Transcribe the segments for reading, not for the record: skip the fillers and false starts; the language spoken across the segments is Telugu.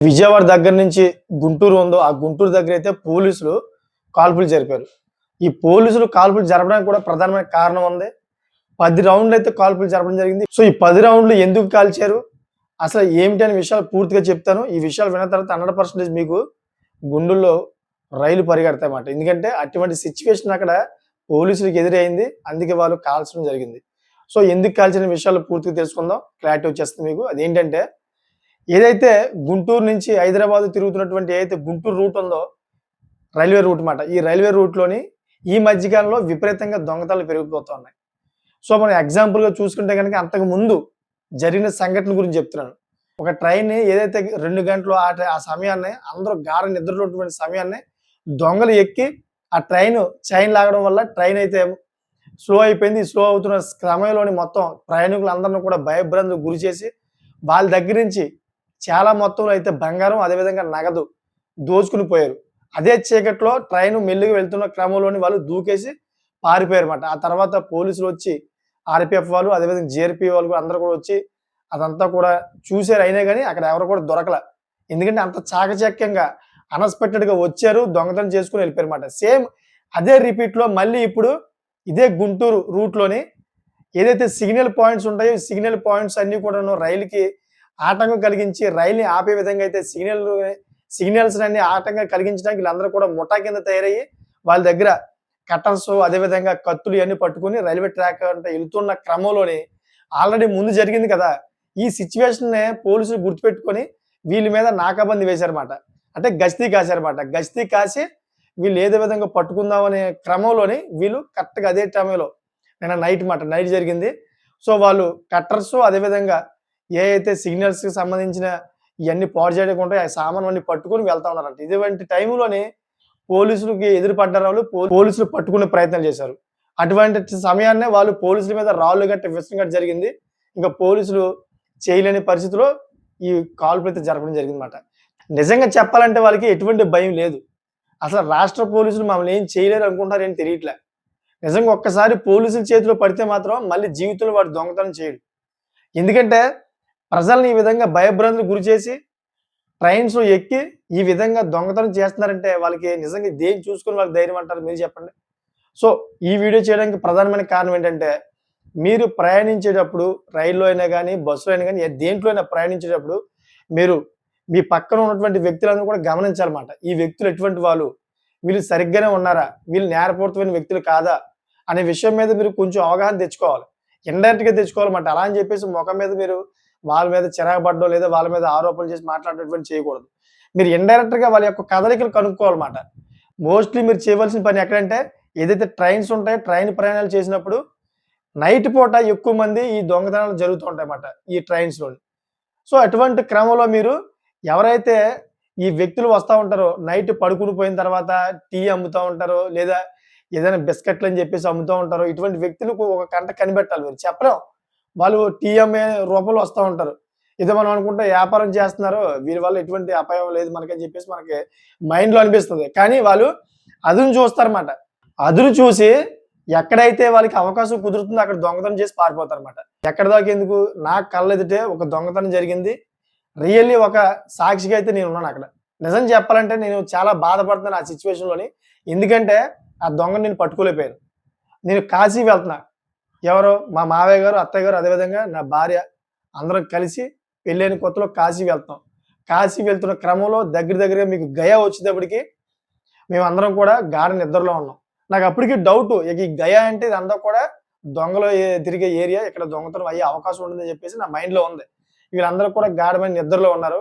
విజయవాడ దగ్గర నుంచి గుంటూరు ఉందో, ఆ గుంటూరు దగ్గరైతే పోలీసులు కాల్పులు జరిపారు. ఈ పోలీసులు కాల్పులు జరపడానికి కూడా ప్రధానమైన కారణం ఉంది. 10 రౌండ్‌లయితే కాల్పులు జరపడం జరిగింది. సో, ఈ 10 రౌండ్‌లు ఎందుకు కాల్చారు? అసలు ఏమిటి అనే విషయాలు పూర్తిగా చెప్తాను. ఈ విషయాలు విన్న తర్వాత 100% మీకు గుండెల్లో రైలు పరిగెడతాయన్నమాట. ఎందుకంటే అటువంటి సిట్యుయేషన్ అక్కడ పోలీసులకి ఎదురైంది. అందుకే వాళ్ళు కాల్చడం జరిగింది. సో, ఎందుకు కాల్చిన విషయాలు పూర్తిగా తెలుసుకుందాం. క్లారిటీ వచ్చేస్తుంది మీకు. అదేంటంటే ఏదైతే గుంటూరు నుంచి హైదరాబాద్ తిరుగుతున్నటువంటి ఏదైతే గుంటూరు రూట్ ఉందో, రైల్వే రూట్ మాట. ఈ రైల్వే రూట్‌లోని ఈ మధ్య కాలంలో విపరీతంగా దొంగతనాలు పెరిగిపోతా ఉన్నాయి. సో, మనం ఎగ్జాంపుల్‌గా చూసుకుంటే గనక అంతకుముందు జరిగిన సంఘటన గురించి చెప్తున్నాను. ఒక ట్రైన్‌ని ఏదైతే 2 గంటలు ఆ సమయాన్ని అందరూ గాఢ నిద్రలో ఉన్నటువంటి సమయాన్ని దొంగలు ఎక్కి ఆ ట్రైను చైన్ లాగడం వల్ల ట్రైన్ అయితే స్లో అయిపోయింది. స్లో అవుతున్న సమయంలోని మొత్తం ప్రయాణికులందరిని కూడా భయభ్రాంతులకు గురిచేసి వాళ్ళ దగ్గర నుంచి చాలా మొత్తంలో అయితే బంగారం, అదేవిధంగా నగదు దోచుకొని పోయారు. అదే చీకట్లో ట్రైను మెల్లిగా వెళ్తున్న క్రమంలోని వాళ్ళు దూకేసి పారిపోయారన్నమాట. ఆ తర్వాత పోలీసులొచ్చి ఆర్‌పీఎఫ్ వాళ్ళు, అదేవిధంగా జీఆర్‌పీ వాళ్ళు కూడా అందరూ కూడా వచ్చి అదంతా కూడా చూసారు. అయినా గాని అక్కడ ఎవరు కూడా దొరకల. ఎందుకంటే అంత చాకచక్యంగా అన్‌ఎక్స్‌పెక్టెడ్‌గా వచ్చారు. దొంగతనం చేసుకొని వెళ్ళిపోయారన్నమాట. సేమ్ అదే రిపీట్‌లో మళ్ళీ ఇప్పుడు ఇదే గుంటూరు రూట్‌లోని ఏదైతే సిగ్నల్ పాయింట్స్ ఉంటాయో, ఈ సిగ్నల్ పాయింట్స్ అన్నీ కూడాను రైలుకి ఆటంకం కలిగించి రైలుని ఆపే విధంగా అయితే సిగ్నల్స్‌నన్నీ ఆటంకం కలిగించడానికి వీళ్ళందరూ కూడా ముఠా కింద తయారయ్యి వాళ్ళ దగ్గర కట్టర్స్, అదేవిధంగా కత్తులు ఇయన్నీ పట్టుకొని రైల్వే ట్రాక్ అంటే ఎళ్తున్న క్రమంలోని ఆల్రెడీ ముందు జరిగింది కదా! ఈ సిట్యుయేషన్‌నే పోలీసులు గుర్తుపెట్టుకొని వీళ్ళ మీద నాకాబందీ వేశారన్నమాట. అంటే గస్తీ కాశారన్నమాట. గస్తీ కాసి వీళ్ళు ఏదో విధంగా పట్టుకుందామనే క్రమంలోని వీళ్ళు కరెక్ట్‌గా అదే సమయంలో నిన్న నైట్ మాట. నైట్ జరిగింది. సో, వాళ్ళు కట్టర్స్, అదేవిధంగా ఏయైతే సిగ్నల్స్‌కి సంబంధించిన ఇయన్నీ పాడు చేయడానికి ఉంటాయో ఆ సామాన్లన్నీ పట్టుకొని వెళ్తా ఉన్నారంట. ఇటువంటి టైంలోని పోలీసులకి ఎదురు పడ్డారు వాళ్ళు. పోలీసులు పట్టుకునే ప్రయత్నం చేశారు. అటువంటి సమయాన్నే వాళ్ళు పోలీసుల మీద రాళ్ళు గట్ట విసరడం గట్ట జరిగింది. ఇంక పోలీసులు చేయలేని పరిస్థితిలో ఈ కాల్పులైతే జరపడం జరిగిందన్నమాట. నిజంగా చెప్పాలంటే వాళ్ళకి ఎటువంటి భయం లేదు. అసలు రాష్ట్ర పోలీసులు మమ్మల్ని ఏం చేయలేరు అనుకుంటున్నారో ఏంటి తెలియట్లే. నిజంగా ఒక్కసారి పోలీసుల చేతిలో పడితే మాత్రం మళ్ళీ జీవితంలో వాడు దొంగతనం చేయడు. ఎందుకంటే ప్రజల్ని ఈ విధంగా భయభ్రాంతులకు గురిచేసి ట్రైన్స్‌లో ఎక్కి ఈ విధంగా దొంగతనం చేస్తున్నారంటే వాళ్ళకి నిజంగా దేన్ని చూసుకొని వాళ్ళకి ధైర్యం అంటారు మీరు చెప్పండి? సో, ఈ వీడియో చేయడానికి ప్రధానమైన కారణం ఏంటంటే, మీరు ప్రయాణించేటప్పుడు రైల్లో అయినా గాని, బస్సులో అయినా గాని దేంట్లో అయినా ప్రయాణించేటప్పుడు మీరు మీ పక్కన ఉన్నటువంటి వ్యక్తులందరూ కూడా గమనించాలన్నమాట. ఈ వ్యక్తులు ఎటువంటి వాళ్ళు? వీళ్ళు సరిగ్గానే ఉన్నారా? వీళ్ళు నేరపూరితమైన వ్యక్తులు కాదా? అనే విషయం మీద మీరు కొంచెం అవగాహన తెచ్చుకోవాలి. ఇండైరెక్ట్‌గా తెచ్చుకోవాలన్నమాట. అలా అని చెప్పేసి మొఖం మీద మీరు వాళ్ళ మీద చిరాకు పడ్డో, లేదా వాళ్ళ మీద ఆరోపణలు చేసి మాట్లాడేటువంటి చేయకూడదు. మీరు ఇండైరెక్ట్‌గా వాళ్ళ యొక్క కదలికలు కనుక్కోవాలన్నమాట. మోస్ట్‌లీ మీరు చేయవలసిన పని ఎక్కడంటే, ఏదైతే ట్రైన్స్ ఉంటాయో, ట్రైన్ ప్రయాణాలు చేసినప్పుడు నైట్ పూట ఎక్కువ మంది ఈ దొంగతనాలు జరుగుతూ ఉంటాయన్నమాట ఈ ట్రైన్స్‌లోని. సో, అటువంటి క్రమంలో మీరు ఎవరైతే ఈ వ్యక్తులు వస్తా ఉంటారో, నైట్ పడుకుని పోయిన తర్వాత టీ అమ్ముతా ఉంటారో, లేదా ఏదైనా బిస్కెట్‌లని చెప్పేసి అమ్ముతా ఉంటారో, ఇటువంటి వ్యక్తులకు ఒక కంట కనిపెట్టాలి మీరు. చెప్పలేం. వాళ్ళు టీ అమ్మే రూపంలో వస్తా ఉంటారు. ఏదో మనం అనుకుంటే వ్యాపారం చేస్తున్నారు. వీరి వల్ల ఎటువంటి అపాయం లేదు మనకని చెప్పేసి మనకి మైండ్‌లో అనిపిస్తది. కానీ వాళ్ళు అదును చూస్తారన్నమాట. అదును చూసి ఎక్కడైతే వాళ్ళకి అవకాశం కుదురుతుందో అక్కడ దొంగతనం చేసి పారిపోతారన్నమాట. ఎక్కడి దాకా ఎందుకు నా కళ్ళెదుటే ఒక దొంగతనం జరిగింది. రియల్లీ ఒక సాక్షిగా అయితే నేనున్నానక్కడ. నిజం చెప్పాలంటే నేను చాలా బాధపడుతున్నాను ఆ సిట్యుయేషన్‌లోని. ఎందుకంటే ఆ దొంగని నేను పట్టుకోలేకపోయాను. నేను కాశీ వెళ్తున్నా. ఎవరు? మా మావయ్య గారు, అత్తయ్య గారు, అదేవిధంగా నా భార్య అందరం కలిసి పెళ్ళైన కొత్తలో కాశీ వెళ్తున్నాం. కాశీ వెళ్తున్న క్రమంలో దగ్గరగా మీకు గయా వచ్చేటప్పటికి మేమందరం కూడా గాఢ నిద్రలో ఉన్నాం. నాకప్పటికి డౌటు ఇక ఈ గయా అంటే ఇదంతా కూడా దొంగలు తిరిగే ఏరియా. ఇక్కడ దొంగతనం అయ్యే అవకాశం ఉంటుందని చెప్పేసి నా మైండ్‌లో ఉంది. వీళ్ళందరూ కూడా గాఢమైన నిద్రలో ఉన్నారు.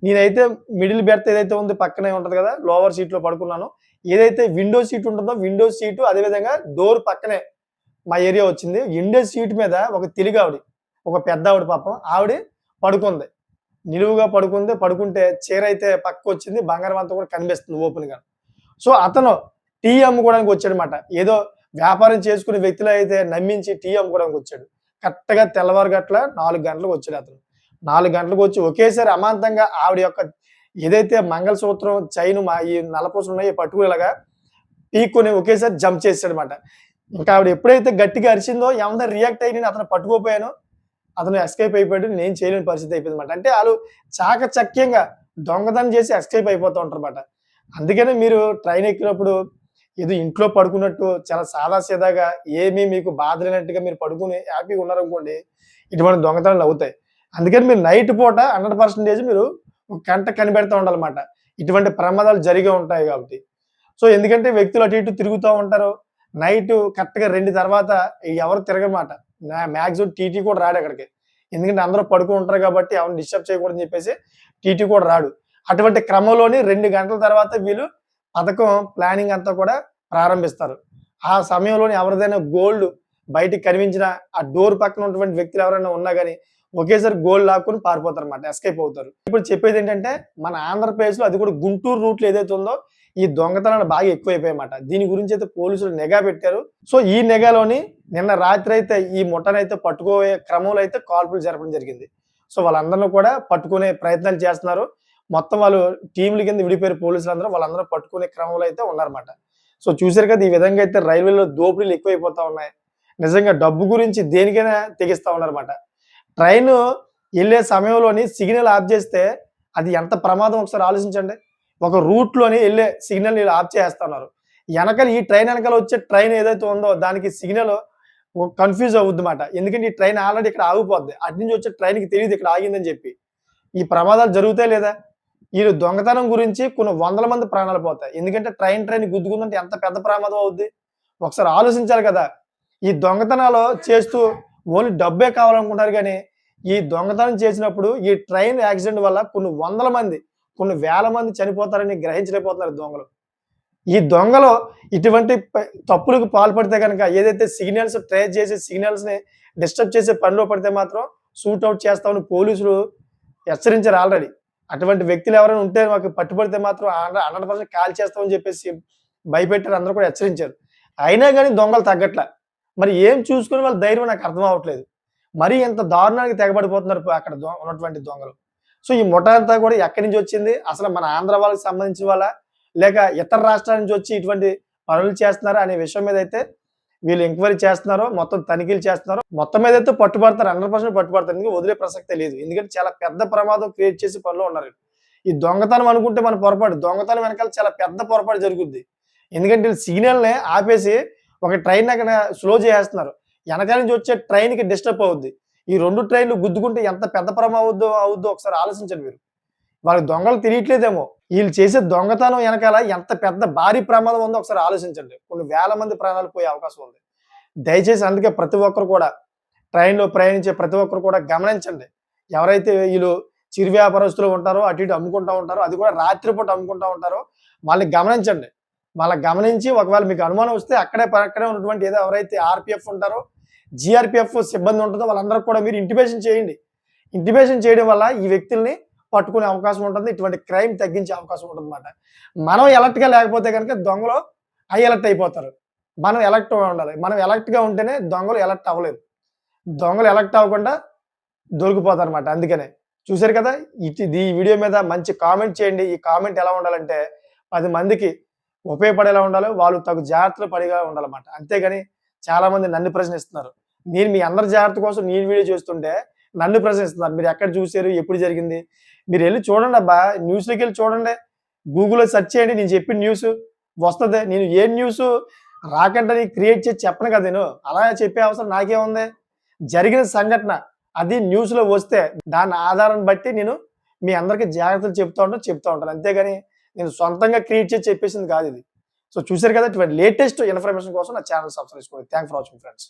నేనైతే మిడిల్ బెర్త్ ఏదైతే ఉందో పక్కనే ఉంటది కదా! లోవర్ సీట్‌లో పడుకున్నాను. ఏదైతే విండో సీట్ ఉంటుందో విండో సీటు అదేవిధంగా డోర్ పక్కనే మా ఏరియా వచ్చింది. విండో సీట్ మీద ఒక తెలుగావిడ, ఒక పెద్దావిడ పాపం ఆవిడ పడుకుంది. నిలువుగా పడుకుంది. పడుకుంటే చీరైతే పక్కకొచ్చింది. బంగారం అంతా కూడా కనిపిస్తుంది ఓపెన్‌గా. సో, అతను టీ అమ్ముకోవడానికి వచ్చాడన్నమాట. ఏదో వ్యాపారం చేసుకునే వ్యక్తిలో అయితే నమ్మించి టీ అమ్ముకోవడానికి వచ్చాడు. కరెక్ట్‌గా తెల్లవారు గట్ల 4 గంటలకు వచ్చాడతను. 4 గంటలకు వచ్చి ఒకేసారి అమాంతంగా ఆవిడ యొక్క ఏదైతే మంగళసూత్రం, చైను ఈ నల్లపూసలున్నాయో పట్టుకునేలాగా పీక్కొని ఒకేసారి జంప్ చేసాడన్నమాట. ఇంకా ఆవిడ ఎప్పుడైతే గట్టిగా అరిచిందో ఏమన్నా రియాక్ట్ అయ్యి నేను అతన్ని పట్టుకోపోయాను. అతను ఎస్కేప్ అయిపోయాడు. నేను చేయలేని పరిస్థితి అయిపోయిందన్నమాట. అంటే ఆళ్ళు చాకచక్యంగా దొంగతనం చేసి ఎస్కేప్ అయిపోతూ ఉంటారన్నమాట. అందుకనే మీరు ట్రైన్ ఎక్కినప్పుడు ఏదో ఇంట్లో పడుకున్నట్టు చాలా సాదాసీదాగా ఏమీ మీకు బాధ లేనట్టుగా మీరు పడుకొని హ్యాపీగా ఉన్నారనుకోండి, ఇటువంటి దొంగతనాలు అవుతాయి. అందుకని మీరు నైట్ పూట 100% మీరు ఒక కంట కనిపెడతా ఉండాలన్నమాట. ఇటువంటి ప్రమాదాలు జరిగే ఉంటాయి కాబట్టి. సో, ఎందుకంటే వ్యక్తులు అటు ఇటు తిరుగుతా ఉంటారు. నైటు కరెక్ట్‌గా 2 తర్వాత ఎవరు తిరగమాట. మాక్సిమం టీటీ కూడా రాడక్కడికి. ఎందుకంటే అందరూ పడుకొని ఉంటారు కాబట్టి ఎవరిని డిస్టర్బ్ చేయకూడదని చెప్పేసి టీటీ కూడా రాడు. అటువంటి క్రమంలోని 2 గంటల తర్వాత వీళ్ళు పథకం ప్లానింగ్ అంతా కూడా ప్రారంభిస్తారు. ఆ సమయంలోని ఎవరిదైనా గోల్డ్ బయటికి కనిపించినా, ఆ డోర్ పక్కన ఉన్నటువంటి వ్యక్తులు ఎవరైనా ఉన్నా గాని, ఒకేసారి గోల్డ్ లాక్కొని పారిపోతారన్నమాట. ఎస్కేప్ అవుతారు. ఇప్పుడు చెప్పేదేంటంటే, మన ఆంధ్రప్రదేశ్‌లో అది కూడా గుంటూరు రూట్‌లో ఏదైతే ఉందో, ఈ దొంగతనాలు బాగా ఎక్కువైపోయాయన్నమాట. దీని గురించి అయితే పోలీసులు నిఘా పెట్టారు. సో, ఈ నిఘాలోని నిన్న రాత్రైతే ఈ ముఠానైతే పట్టుకోబోయే క్రమంలో అయితే కాల్పులు జరపడం జరిగింది. సో, వాళ్ళందరిని కూడా పట్టుకునే ప్రయత్నాలు చేస్తున్నారు. మొత్తం వాళ్ళు టీమ్‌ల కింద విడిపోయారు పోలీసులందరూ. వాళ్ళందరూ పట్టుకునే క్రమంలో అయితే ఉన్నారన్నమాట. సో, చూసారు కదా! ఈ విధంగా అయితే రైల్వేలో దోపిడీలు ఎక్కువైపోతా ఉన్నాయి. నిజంగా డబ్బు గురించి దేనికైనా తెగిస్తా ఉన్నారన్నమాట. ట్రైను ఎళ్ళే సమయంలోని సిగ్నల్ ఆఫ్ చేస్తే అది ఎంత ప్రమాదం ఒకసారి ఆలోచించండి. ఒక రూట్‌లోని ఎళ్ళే సిగ్నల్‌ని ఈళ్ళు ఆఫ్ చేసేస్తున్నారు. ఎనకాల ఈ ట్రైన్ ఎనకాల వచ్చే ట్రైన్ ఏదైతే ఉందో దానికి సిగ్నల్ కన్‌ఫ్యూజ్ అవుద్దిమాట. ఎందుకంటే ఈ ట్రైన్ ఆల్రెడీ ఇక్కడ ఆగిపోద్ది. అటు నుంచి వచ్చే ట్రైన్‌కి తెలీదు ఇక్కడ ఆగిందని చెప్పి. ఈ ప్రమాదాలు జరుగుతాయా లేదా? ఈళ్ళు దొంగతనం గురించి కొన్ని వందల మంది ప్రాణాలు పోతాయి. ఎందుకంటే ట్రైన్ గుద్దుకుందంటే ఎంత పెద్ద ప్రమాదం అవుద్ది. ఒకసారి ఆలోచించాలి కదా! ఈ దొంగతనాలు చేస్తూ ఓన్లీ డబ్బే కావాలనుకుంటారు గానీ, ఈ దొంగతనం చేసినప్పుడు ఈ ట్రైన్ యాక్సిడెంట్ వల్ల కొన్ని వందల మంది, కొన్ని వేల మంది చనిపోతారని గ్రహించలేకపోతున్నారు దొంగలు. ఈ దొంగలు ఇటువంటి తప్పులకు పాల్పడితే గనక ఏదైతే సిగ్నల్స్ ట్రేస్ చేసి సిగ్నల్స్‌ని డిస్టర్బ్ చేసే పనిలో పడితే మాత్రం షూట్ ఔట్ చేస్తామని పోలీసులు హెచ్చరించారు ఆల్రెడీ. అటువంటి వ్యక్తులు ఎవరైనా ఉంటే మాకు పట్టుబడితే మాత్రం 100% కాల్చేస్తామని చెప్పేసి భయపెట్టారు. అందరూ కూడా హెచ్చరించారు. అయినా గాని దొంగలు తగ్గట్ల. మరి ఏం చూసుకొని వాళ్ళ ధైర్యం నాకు అర్థం అవ్వట్లేదు. మరీ ఇంత దారుణానికి తెగబడిపోతున్నారు అక్కడ ఉన్నటువంటి దొంగలు. సో, ఈ ముఠా అంతా కూడా ఎక్కడి నుంచి వచ్చింది? అసలు మన ఆంధ్ర వాళ్ళకి సంబంధించిన వాళ్ళా? లేక ఇతర రాష్ట్రాల నుంచి వచ్చి ఇటువంటి పనులు చేస్తున్నారా అనే విషయం మీద అయితే వీళ్ళు ఎంక్వైరీ చేస్తున్నారు. మొత్తం తనిఖీలు చేస్తున్నారు. మొత్తం మీదైతే పట్టుబడతారు. 100% పట్టుబడతారు. ఎందుకంటే వదిలే ప్రసక్తే లేదు. ఎందుకంటే చాలా పెద్ద ప్రమాదం క్రియేట్ చేసే పనిలో ఉన్నారు. ఈ దొంగతనం అనుకుంటే మన పొరపాటు. దొంగతనం వెనకాల చాలా పెద్ద పొరపాటు జరుగుద్ది. ఎందుకంటే వీళ్ళు సిగ్నల్‌ని ఆపేసి ఒక ట్రైన్ అక్కడ స్లో చేసేస్తున్నారు. ఎనకాల నుంచి వచ్చే ట్రైన్‌కి డిస్టర్బ్ అవుద్ది. ఈ 2 ట్రైన్‌లు గుద్దుకుంటే ఎంత పెద్ద అవుద్దో ఒకసారి ఆలోచించండి మీరు. వాళ్ళకి దొంగలు తెలియట్లేదేమో. ఈళ్ళు చేసే దొంగతనం ఎనకాల ఎంత పెద్ద భారీ ప్రమాదం ఉందో ఒకసారి ఆలోచించండి. కొన్ని వేల మంది ప్రాణాలు పోయే అవకాశం ఉంది. దయచేసి అందుకే ప్రతి ఒక్కరు కూడా ట్రైన్‌లో ప్రయాణించే ప్రతి ఒక్కరు కూడా గమనించండి. ఎవరైతే ఈళ్ళు చిరు వ్యాపారస్తులు ఉంటారో, అటు ఇటు అమ్ముకుంటా ఉంటారో, అది కూడా రాత్రి పూట అమ్ముకుంటా ఉంటారో వాళ్ళని గమనించండి. వాళ్ళని గమనించి ఒకవేళ మీకు అనుమానం వస్తే పక్కనే ఉన్నటువంటి ఎవరైతే ఆర్‌పీఎఫ్ ఉంటారో, జీఆర్‌పీఎఫ్ సిబ్బంది ఉంటుందో వాళ్ళందరికి కూడా మీరు ఇంటిమేషన్ చేయండి. ఇంటిమేషన్ చేయడం వల్ల ఈ వ్యక్తుల్ని పట్టుకునే అవకాశం ఉంటుంది. ఇటువంటి క్రైమ్ తగ్గించే అవకాశం ఉంటుందన్నమాట. మనం అలర్ట్‌గా లేకపోతే గనుక దొంగలు అలర్ట్ అయిపోతారు. మనం అలర్ట్‌గా ఉండాలి. మనం అలర్ట్‌గా ఉంటేనే దొంగలు అలర్ట్ అవ్వలేరు. దొంగలు అలర్ట్ అవ్వకుండా దొరికిపోతారన్నమాట. అందుకనే. చూసారు కదా! ఈ వీడియో మీద మంచి కామెంట్ చేయండి. ఈ కామెంట్ ఎలా ఉండాలంటే 10 మందికి ఉపయోగపడేలా ఉండాలి. వాళ్ళు తగు జాగ్రత్తలు పడేలా ఉండాలన్నమాట. అంతేగాని చాలామంది నన్ను ప్రశ్నిస్తున్నారు. నేను మీ అందరి జాగ్రత్త కోసం నేను వీడియో చేస్తుంటే నన్ను ప్రశ్నిస్తున్నారు. మీరు ఎక్కడ చూసారు? ఎప్పుడు జరిగింది? మీరెళ్లి చూడండబ్బా! న్యూస్‌లోకెళ్ళి చూడండి. గూగుల్‌లో సెర్చ్ చేయండి. నేను చెప్పిన న్యూసు వస్తది. నేను ఏ న్యూసు రాకంటే క్రియేట్ చేసి చెప్పను కదా నేను. అలా చెప్పే అవసరం నాకేముంది? జరిగిన సంఘటన అది న్యూస్‌లో వస్తే దాని ఆధారాన్ని బట్టి నేను మీ అందరికి జాగ్రత్తలు చెప్తా ఉంటాను. అంతేగాని నేను సొంతంగా క్రియేట్ చేసి చెప్పేసింది కాదిది. సో, చూసారు కదా! ఇటువంటి లేటెస్ట్ ఇన్ఫర్మేషన్ కోసం నా ఛానెల్ సబ్స్క్రైబ్ చేసుకోండి. Thanks for watching friends.